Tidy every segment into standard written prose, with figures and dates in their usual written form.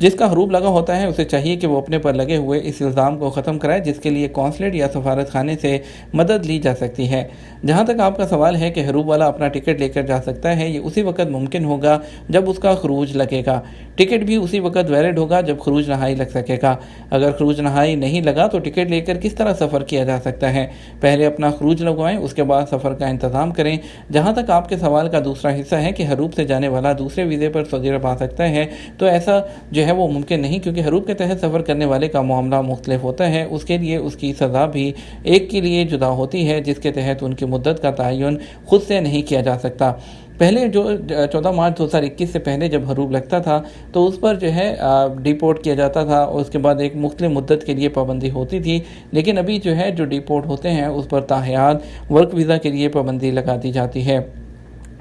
جس کا حروب لگا ہوتا ہے اسے چاہیے کہ وہ اپنے پر لگے ہوئے اس الزام کو ختم کرائے، جس کے لیے قونصلیٹ یا سفارت خانے سے مدد لی جا سکتی ہے۔ جہاں تک آپ کا سوال ہے کہ حروب والا اپنا ٹکٹ لے کر جا سکتا ہے، یہ اسی وقت ممکن ہوگا جب اس کا خروج لگے گا۔ ٹکٹ بھی اسی وقت ویلڈ ہوگا جب خروج نہائی لگ سکے گا۔ اگر خروج نہائی نہیں لگا تو ٹکٹ لے کر کس طرح سفر کیا جا سکتا ہے؟ پہلے اپنا خروج لگوائیں، اس کے بعد سفر کا انتظام کریں۔ جہاں تک آپ کے سوال کا دوسرا حصہ ہے کہ حروب سے جانے والا دوسرے ویزے پر سعودی عرب آ سکتا ہے، تو ایسا جو ہے وہ ممکن نہیں، کیونکہ حروب کے تحت سفر کرنے والے کا معاملہ مختلف ہوتا ہے۔ اس کے لیے اس کی سزا بھی ایک کے لیے جدا ہوتی ہے، جس کے تحت ان کی مدت کا تعین خود سے نہیں کیا جا سکتا۔ پہلے جو 14 مارچ 2021 سے پہلے جب حروب لگتا تھا تو اس پر جو ہے ڈیپورٹ کیا جاتا تھا، اور اس کے بعد ایک مختلف مدت کے لیے پابندی ہوتی تھی، لیکن ابھی جو ہے جو ڈیپورٹ ہوتے ہیں اس پر تاحیات ورک ویزا کے لیے پابندی لگا دی جاتی ہے۔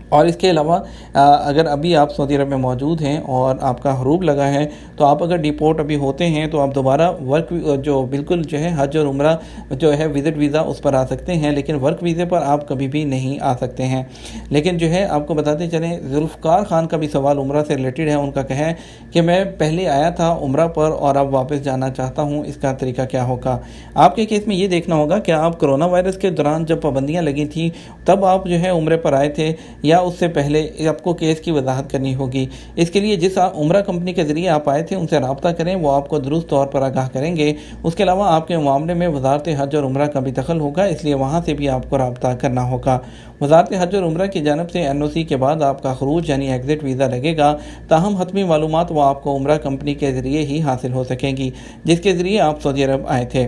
اور اس کے علاوہ اگر ابھی آپ سعودی عرب میں موجود ہیں اور آپ کا حروب لگا ہے تو آپ اگر ڈیپورٹ ابھی ہوتے ہیں تو آپ دوبارہ ورک جو بالکل جو ہے حج اور عمرہ جو ہے وزٹ ویزا اس پر آ سکتے ہیں، لیکن ورک ویزے پر آپ کبھی بھی نہیں آ سکتے ہیں۔ لیکن جو ہے آپ کو بتاتے چلیں، ذوالفقار خان کا بھی سوال عمرہ سے ریلیٹڈ ہے۔ ان کا کہا ہے کہ میں پہلے آیا تھا عمرہ پر اور اب واپس جانا چاہتا ہوں، اس کا طریقہ کیا ہوگا؟ آپ کے کیس میں یہ دیکھنا ہوگا کہ آپ کرونا وائرس کے دوران جب پابندیاں لگی تھیں تب آپ جو ہے عمرے پر آئے تھے یا اس سے پہلے؟ آپ کو کیس کی وضاحت کرنی ہوگی۔ اس کے لیے جس عمرہ کمپنی کے ذریعے آپ آئے تھے ان سے رابطہ کریں، وہ آپ کو درست طور پر آگاہ کریں گے۔ اس کے علاوہ آپ کے معاملے میں وزارت حج اور عمرہ کا بھی دخل ہوگا، اس لیے وہاں سے بھی آپ کو رابطہ کرنا ہوگا۔ وزارت حج اور عمرہ کی جانب سے NOC کے بعد آپ کا خروج یعنی ایگزٹ ویزا لگے گا، تاہم حتمی معلومات وہ آپ کو عمرہ کمپنی کے ذریعے ہی حاصل ہو سکیں گی جس کے ذریعے آپ سعودی عرب آئے تھے۔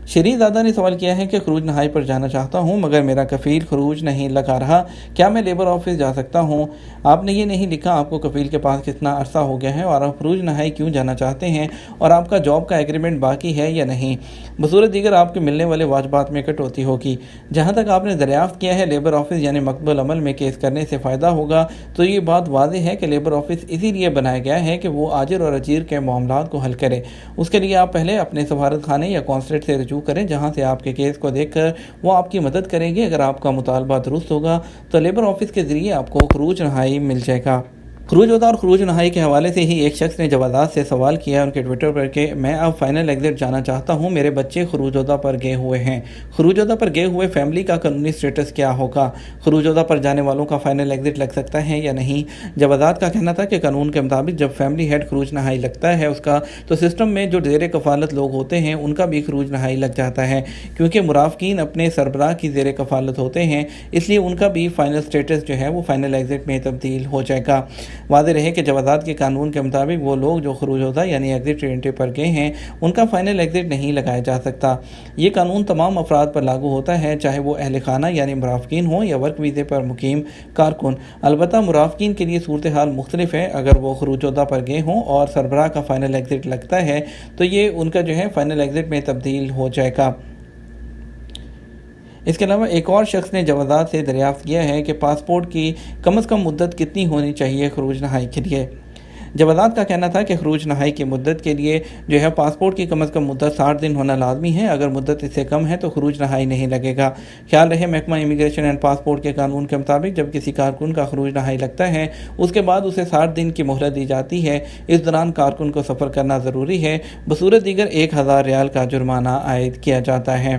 شریف زادہ نے سوال کیا ہے کہ خروج نہائی پر جانا چاہتا ہوں مگر میرا کفیل خروج نہیں لگا رہا، کیا میں لیبر آفس جا سکتا ہوں؟ آپ نے یہ نہیں لکھا آپ کو کفیل کے پاس کتنا عرصہ ہو گیا ہے اور آپ خروج نہائی کیوں جانا چاہتے ہیں، اور آپ کا جاب کا ایگریمنٹ باقی ہے یا نہیں۔ بصورت دیگر آپ کے ملنے والے واجبات میں کٹوتی ہوگی۔ جہاں تک آپ نے دریافت کیا ہے لیبر آفس یعنی مکتب العمل میں کیس کرنے سے فائدہ ہوگا، تو یہ بات واضح ہے کہ لیبر آفس اسی لیے بنایا گیا ہے کہ وہ آجر اور اجیر کے معاملات کو حل کرے۔ اس کے لیے آپ پہلے اپنے سفارت خانے یا قونصلیٹ سے رجوع کریں، جہاں سے آپ کے کیس کو دیکھ کر وہ آپ کی مدد کریں گے۔ اگر آپ کا مطالبہ درست ہوگا تو لیبر آفس کے ذریعے آپ کو خروج نہائی مل جائے گا۔ خروج وطا اور خروج نہائی کے حوالے سے ہی ایک شخص نے جوازات سے سوال کیا ان کے ٹویٹر پر کہ میں اب فائنل ایگزٹ جانا چاہتا ہوں، میرے بچے خروج وطا پر گئے ہوئے ہیں۔ خروج وطا پر گئے ہوئے فیملی کا قانونی سٹیٹس کیا ہوگا؟ خروج وطا پر جانے والوں کا فائنل ایگزٹ لگ سکتا ہے یا نہیں؟ جوازات کا کہنا تھا کہ قانون کے مطابق جب فیملی ہیڈ خروج نہائی لگتا ہے اس کا، تو سسٹم میں جو زیر کفالت لوگ ہوتے ہیں ان کا بھی خروج نہائی لگ جاتا ہے، کیونکہ مرافقین اپنے سربراہ کی زیر کفالت ہوتے ہیں، اس لیے ان کا بھی فائنل سٹیٹس جو ہے وہ فائنل ایگزٹ میں تبدیل ہو جائے گا۔ واضح رہے کہ جوازات کے قانون کے مطابق وہ لوگ جو خروج وطا یعنی ایگزٹ انٹری پر گئے ہیں ان کا فائنل ایگزٹ نہیں لگایا جا سکتا۔ یہ قانون تمام افراد پر لاگو ہوتا ہے، چاہے وہ اہل خانہ یعنی مرافقین ہوں یا ورک ویزے پر مقیم کارکن۔ البتہ مرافقین کے لیے صورتحال مختلف ہے، اگر وہ خروج وطا پر گئے ہوں اور سربراہ کا فائنل ایگزٹ لگتا ہے تو یہ ان کا جو ہے فائنل ایگزٹ میں تبدیل ہو جائے گا۔ اس کے علاوہ ایک اور شخص نے جوازات سے دریافت کیا ہے کہ پاسپورٹ کی کم از کم مدت کتنی ہونی چاہیے خروج نہائی کے لیے۔ جوازات کا کہنا تھا کہ خروج نہائی کی مدت کے لیے جو ہے پاسپورٹ کی کم از کم مدت 60 دن ہونا لازمی ہے، اگر مدت اس سے کم ہے تو خروج نہائی نہیں لگے گا۔ خیال رہے محکمہ امیگریشن اینڈ پاسپورٹ کے قانون کے مطابق جب کسی کارکن کا خروج نہائی لگتا ہے اس کے بعد اسے 60 دن کی مہلت دی جاتی ہے، اس دوران کارکن کو سفر کرنا ضروری ہے، بصورت دیگر 1000 ریال کا جرمانہ عائد کیا جاتا ہے۔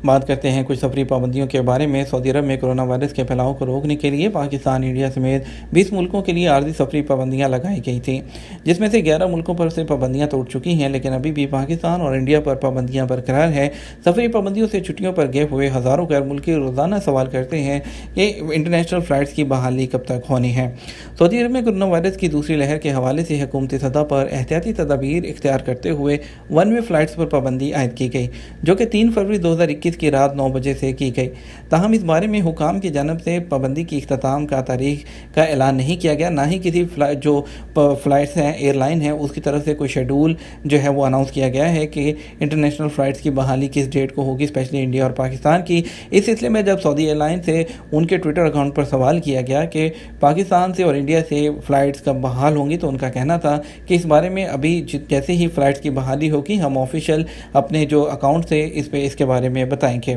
بات کرتے ہیں کچھ سفری پابندیوں کے بارے میں۔ سعودی عرب میں کرونا وائرس کے پھیلاؤ کو روکنے کے لیے پاکستان، انڈیا سمیت 20 ملکوں کے لیے عارضی سفری پابندیاں لگائی گئی تھیں، جس میں سے 11 ملکوں پر سے پابندیاں توڑ چکی ہیں، لیکن ابھی بھی پاکستان اور انڈیا پر پابندیاں برقرار ہیں۔ سفری پابندیوں سے چھٹیوں پر گئے ہوئے ہزاروں غیر ملکی روزانہ سوال کرتے ہیں کہ انٹرنیشنل فلائٹس کی بحالی کب تک ہونی ہے۔ سعودی عرب میں کرونا وائرس کی دوسری لہر کے حوالے سے حکومتی سطح پر احتیاطی تدابیر اختیار کرتے ہوئے ون وے فلائٹس پر پابندی عائد کی گئی، جو کہ 3 فروری 2021 کی رات 9 بجے سے کی گئی۔ تاہم اس بارے میں حکام کی جانب سے پابندی کی اختتام کا تاریخ کا اعلان نہیں کیا گیا، نہ ہی کسی جو فلائٹس ہیں ایئر لائن ہے اس کی طرف سے کوئی شیڈول جو ہے وہ اناؤنس کیا گیا ہے کہ انٹرنیشنل فلائٹس کی بحالی کس ڈیٹ کو ہوگی، اسپیشلی انڈیا اور پاکستان کی۔ اس سلسلے میں جب سعودی ایئر لائن سے ان کے ٹویٹر اکاؤنٹ پر سوال کیا گیا کہ پاکستان سے اور انڈیا سے فلائٹس کب بحال ہوں گی، تو ان کا کہنا تھا کہ اس بارے میں ابھی جیسے ہی فلائٹس کی بحالی ہوگی ہم آفیشیل اپنے جو اکاؤنٹ سے اس کے بارے میں بتائیں گے۔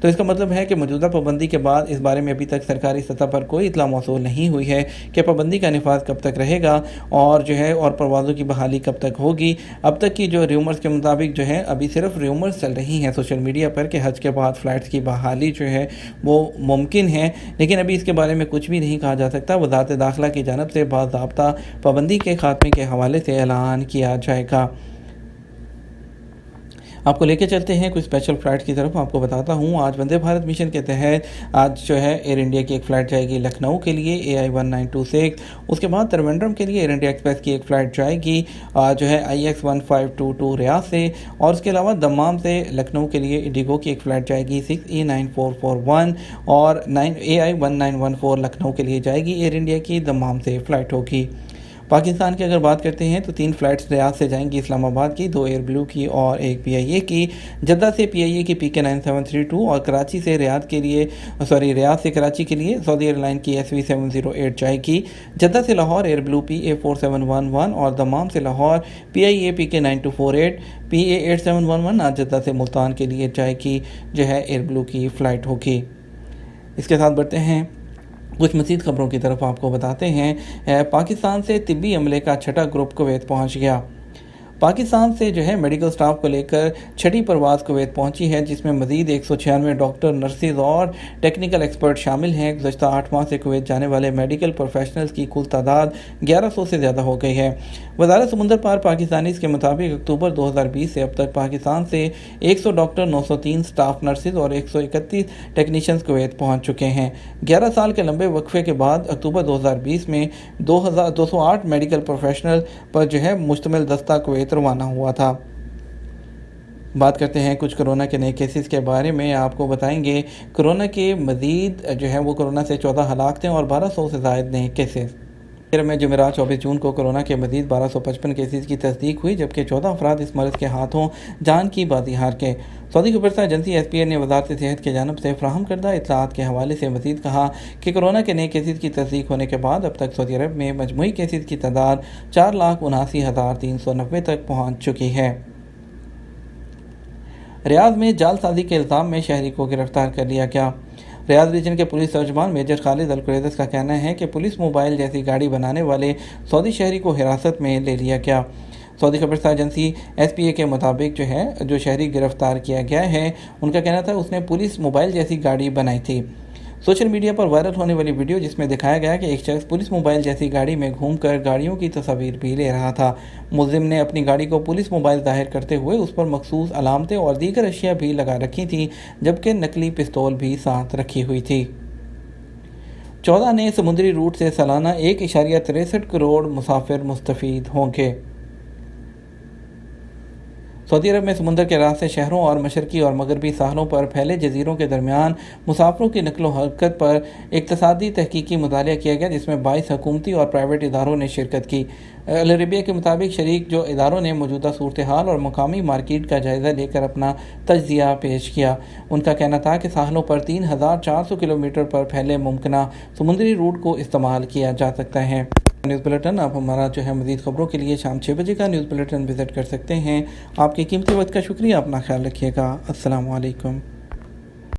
تو اس کا مطلب ہے کہ موجودہ پابندی کے بعد اس بارے میں ابھی تک سرکاری سطح پر کوئی اطلاع موصول نہیں ہوئی ہے کہ پابندی کا نفاذ کب تک رہے گا اور اور پروازوں کی بحالی کب تک ہوگی۔ اب تک کی جو ریومرز کے مطابق ابھی صرف ریومرز چل رہی ہیں سوشل میڈیا پر کہ حج کے بعد فلائٹس کی بحالی وہ ممکن ہے، لیکن ابھی اس کے بارے میں کچھ بھی نہیں کہا جا سکتا۔ وزارت داخلہ کی جانب سے باضابطہ پابندی کے خاتمے کے حوالے سے اعلان کیا جائے گا۔ آپ کو لے کے چلتے ہیں کچھ اسپیشل فلائٹ کی طرف۔ آپ کو بتاتا ہوں آج وندے بھارت مشن کے تحت آج ایئر انڈیا کی ایک فلائٹ جائے گی لکھنؤ کے لیے AI1926۔ اس کے بعد ترویندرم کے لیے ایئر انڈیا ایکسپریس کی ایک فلائٹ جائے گی IX1522 ریاض سے، اور اس کے علاوہ دمام سے لکھنؤ کے لیے انڈیگو کی ایک فلائٹ جائے گی 6E9441، اور AI1914 لکھنؤ کے لیے جائے گی ایئر انڈیا کی دمام سے فلائٹ ہوگی۔ پاکستان کی اگر بات کرتے ہیں تو 3 فلائٹس ریاض سے جائیں گی اسلام آباد کی، 2 ایئر بلو کی اور 1 PIA کی۔ جدہ سے PIA کی PK9732 اور کراچی سے ریاض سے کراچی کے لیے سعودی ایئر لائن کی SV708 جائے گی۔ جدہ سے لاہور ایئر بلو PA4711 اور دمام سے لاہور PIA PK9248 PA8711 آج جدہ سے ملتان کے لیے جائے گی ایئر بلو کی فلائٹ ہوگی۔ اس کے ساتھ بڑھتے ہیں کچھ مزید خبروں کی طرف۔ آپ کو بتاتے ہیں پاکستان سے طبی عملے کا 6واں گروپ کویت پہنچ گیا۔ پاکستان سے میڈیکل سٹاف کو لے کر 6ٹھی پرواز کویت پہنچی ہے، جس میں مزید 196 ڈاکٹر، نرسز اور ٹیکنیکل ایکسپرٹ شامل ہیں۔ گزشتہ 8 ماہ سے کویت جانے والے میڈیکل پروفیشنلز کی کل تعداد 1100 سے زیادہ ہو گئی ہے۔ وزارت سمندر پار پاکستانیز کے مطابق اکتوبر 2020 سے اب تک پاکستان سے 100 ڈاکٹر، 903 سٹاف نرسز اور 131 ٹیکنیشینز کویت پہنچ چکے ہیں۔ 11 سال کے لمبے وقفے کے بعد اکتوبر 2020 میں 208 میڈیکل پروفیشنل پر مشتمل دستہ کویت روانہ ہوا تھا۔ بات کرتے ہیں کچھ کورونا کے نئے کیسز کے بارے میں۔ آپ کو بتائیں گے کورونا کے مزید وہ کورونا سے 14 ہلاکتیں اور 1200 سے زائد نئے کیسز۔ میں جمعرات 24 جون کو کورونا کے مزید 1255 کیسز کی تصدیق ہوئی، جبکہ 14 افراد اس مرض کے ہاتھوں جان کی بازی ہار گئے۔ سعودی خبرسہ ایجنسی SPA نے وزارت صحت کی جانب سے فراہم کردہ اطلاعات کے حوالے سے مزید کہا کہ کورونا کے نئے کیسز کی تصدیق ہونے کے بعد اب تک سعودی عرب میں مجموعی کیسز کی تعداد 4,79,390 تک پہنچ چکی ہے۔ ریاض میں جعل سازی کے الزام میں شہری کو گرفتار کر لیا گیا۔ ریاض ریجن کے پولیس ترجمان میجر خالد القریدس کا کہنا ہے کہ پولیس موبائل جیسی گاڑی بنانے والے سعودی شہری کو حراست میں لے لیا گیا۔ سعودی خبرسہ ایجنسی SPA کے مطابق جو شہری گرفتار کیا گیا ہے، ان کا کہنا تھا اس نے پولیس موبائل جیسی گاڑی بنائی تھی۔ سوشل میڈیا پر وائرل ہونے والی ویڈیو جس میں دکھایا گیا کہ ایک شخص پولیس موبائل جیسی گاڑی میں گھوم کر گاڑیوں کی تصاویر بھی لے رہا تھا۔ ملزم نے اپنی گاڑی کو پولیس موبائل ظاہر کرتے ہوئے اس پر مخصوص علامتیں اور دیگر اشیاء بھی لگا رکھی تھیں، جبکہ نقلی پستول بھی ساتھ رکھی ہوئی تھی۔ 14 نئے سمندری روٹ سے سالانہ 1.63 کروڑ مسافر مستفید ہوں گے۔ سعودی عرب میں سمندر کے راستے شہروں اور مشرقی اور مغربی ساحلوں پر پھیلے جزیروں کے درمیان مسافروں کی نقل و حرکت پر اقتصادی تحقیقی مطالعہ کیا گیا، جس میں 22 حکومتی اور پرائیویٹ اداروں نے شرکت کی۔ العربیہ کے مطابق شریک اداروں نے موجودہ صورتحال اور مقامی مارکیٹ کا جائزہ لے کر اپنا تجزیہ پیش کیا۔ ان کا کہنا تھا کہ ساحلوں پر 3,400 کلومیٹر پر پھیلے ممکنہ سمندری روٹ کو استعمال کیا جا سکتا ہے۔ نیوز بلیٹن آپ ہمارا مزید خبروں کے لیے شام 6 بجے کا نیوز بلیٹن وزٹ کر سکتے ہیں۔ آپ کے قیمتی وقت کا شکریہ، اپنا خیال رکھیے گا۔ السلام علیکم۔